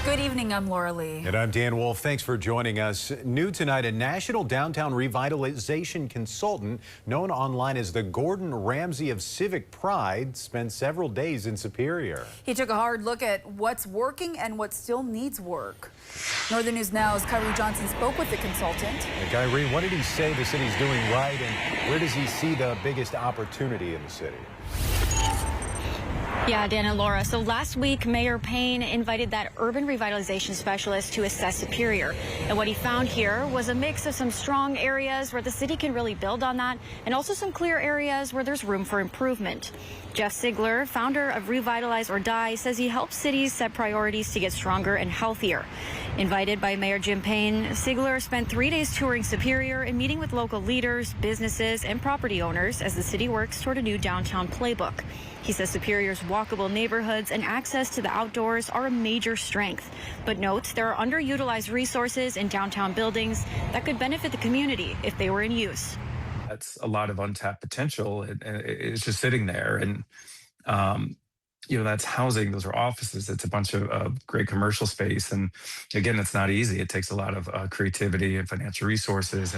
Good evening, I'm Laura Lee. And I'm Dan Wolf. Thanks for joining us. New tonight, a national downtown revitalization consultant known online as the Gordon Ramsay of Civic Pride spent several days in Superior. He took a hard look at what's working and what still needs work. Northern News Now's Kyrie Johnson spoke with the consultant. Kyrie, what did he say the city's doing right, and where does he see the biggest opportunity in the city? Yeah, Dan and Laura. So last week, Mayor Payne invited that urban revitalization specialist to assess Superior. And what he found here was a mix of some strong areas where the city can really build on that, and also some clear areas where there's room for improvement. Jeff Sigler, founder of Revitalize or Die, says he helps cities set priorities to get stronger and healthier. Invited by Mayor Jim Payne, Sigler spent 3 days touring Superior and meeting with local leaders, businesses, and property owners as the city works toward a new downtown playbook. He says Superior's walkable neighborhoods and access to the outdoors are a major strength, but notes there are underutilized resources in downtown buildings that could benefit the community if they were in use. That's a lot of untapped potential, and it's just sitting there. And that's housing. Those are offices. It's a bunch of great commercial space. And again, it's not easy. It takes a lot of creativity and financial resources.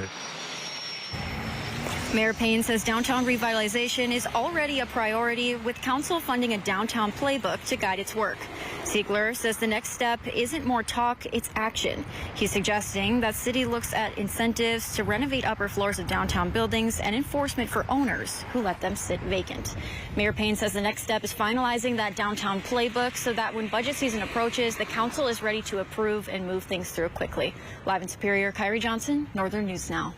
Mayor Payne says downtown revitalization is already a priority, with council funding a downtown playbook to guide its work. Siegler says the next step isn't more talk, it's action. He's suggesting that city looks at incentives to renovate upper floors of downtown buildings and enforcement for owners who let them sit vacant. Mayor Payne says the next step is finalizing that downtown playbook so that when budget season approaches, the council is ready to approve and move things through quickly. Live in Superior, Kyrie Johnson, Northern News Now.